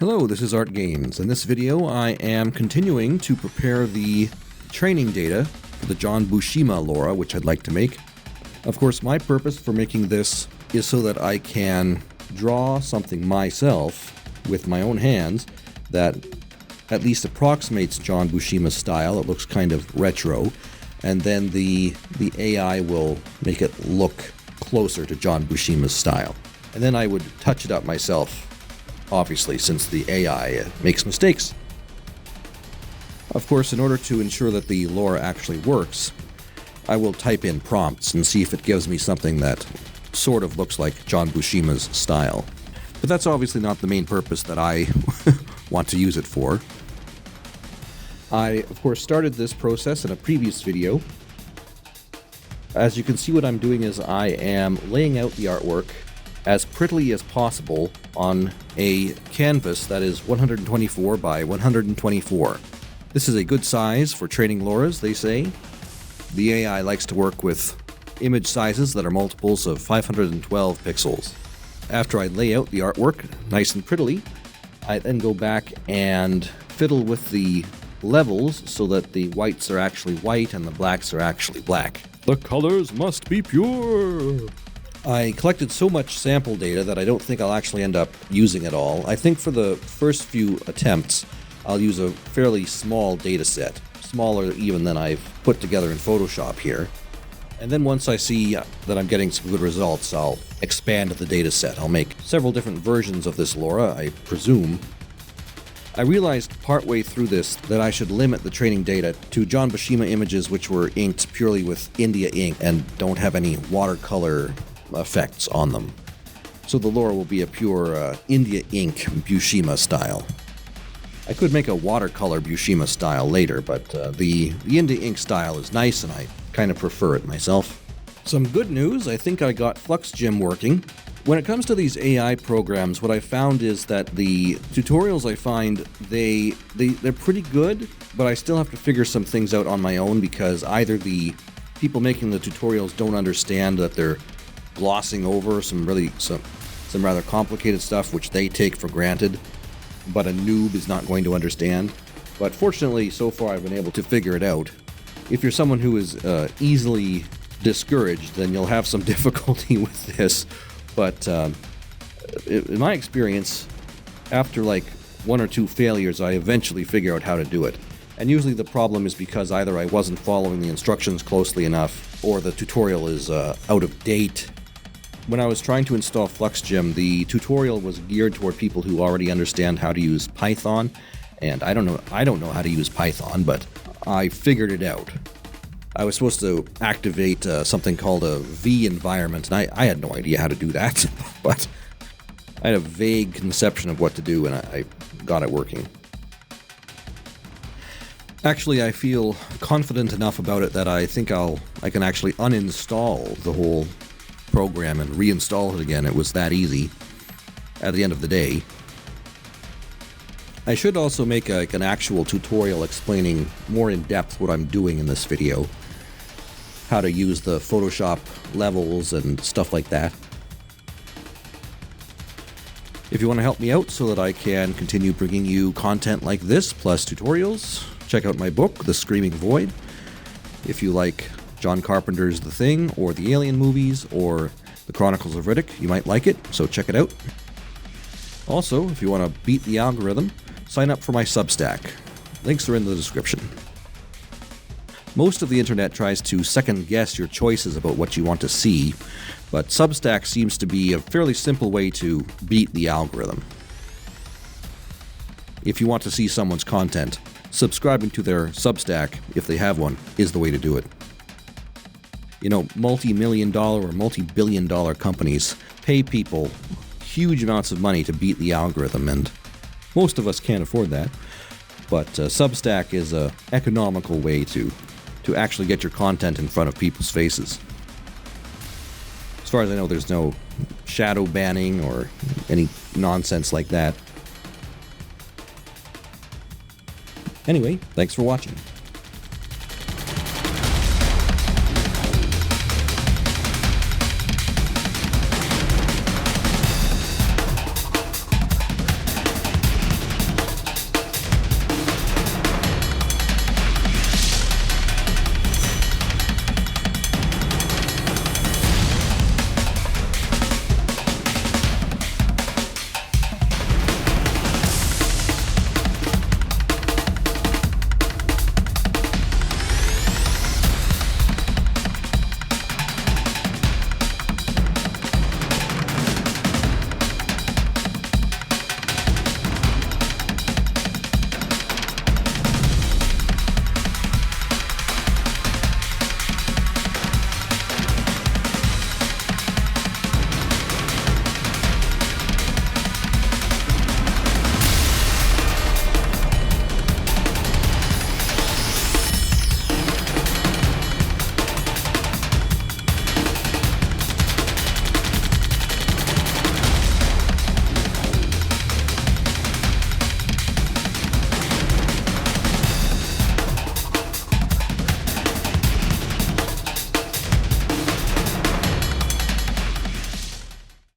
Hello, this is Art Games. In this video, I am continuing to prepare the training data for the John Buscema Lora, which I'd like to make. Of course, my purpose for making this is so that I can draw something myself with my own hands that at least approximates John Buscema's style. It looks kind of retro, and then the AI will make it look closer to John Buscema's style. And then I would touch it up myself, obviously, since the AI makes mistakes. Of course, in order to ensure that the Lora actually works, I will type in prompts and see if it gives me something that sort of looks like John Buscema's style. But that's obviously not the main purpose that I want to use it for. I, of course, started this process in a previous video. As you can see, what I'm doing is I am laying out the artwork as prettily as possible on a canvas that is 124 by 124. This is a good size for training Loras, they say. The AI likes to work with image sizes that are multiples of 512 pixels. After I lay out the artwork nice and prettily, I then go back and fiddle with the levels so that the whites are actually white and the blacks are actually black. The colors must be pure! I collected so much sample data that I don't think I'll actually end up using it all. I think for the first few attempts, I'll use a fairly small data set, smaller even than I've put together in Photoshop here. And then once I see that I'm getting some good results, I'll expand the data set. I'll make several different versions of this Lora, I presume. I realized partway through this that I should limit the training data to John Buscema images which were inked purely with India ink and don't have any watercolor effects on them. So the Lora will be a pure India ink Buscema style. I could make a watercolor Buscema style later, but the India ink style is nice and I kind of prefer it myself. Some good news, I think I got FluxGym working. When it comes to these AI programs, what I found is that the tutorials I find, they're pretty good, but I still have to figure some things out on my own because either the people making the tutorials don't understand that they're glossing over some rather complicated stuff which they take for granted, but a noob is not going to understand. But fortunately, so far I've been able to figure it out. If you're someone who is easily discouraged, then you'll have some difficulty with this. But in my experience, after like one or two failures, I eventually figure out how to do it. And usually the problem is because either I wasn't following the instructions closely enough, or the tutorial is out of date. When I was trying to install FluxGym, the tutorial was geared toward people who already understand how to use Python, and I don't know how to use Python, but I figured it out. I was supposed to activate something called a V environment, and I had no idea how to do that, but I had a vague conception of what to do, and I got it working. Actually, I feel confident enough about it that I think I can actually uninstall the whole program and reinstall it again. It was that easy at the end of the day. I should also make an actual tutorial explaining more in depth what I'm doing in this video. How to use the Photoshop levels and stuff like that. If you want to help me out so that I can continue bringing you content like this, plus tutorials, check out my book, The Screaming Void. If you like John Carpenter's The Thing, or the Alien movies, or The Chronicles of Riddick, you might like it, so check it out. Also, if you want to beat the algorithm, sign up for my Substack. Links are in the description. Most of the internet tries to second-guess your choices about what you want to see, but Substack seems to be a fairly simple way to beat the algorithm. If you want to see someone's content, subscribing to their Substack, if they have one, is the way to do it. You know, multi-million-dollar or multi-billion-dollar companies pay people huge amounts of money to beat the algorithm, and most of us can't afford that. But Substack is an economical way to actually get your content in front of people's faces. As far as I know, there's no shadow banning or any nonsense like that. Anyway, thanks for watching.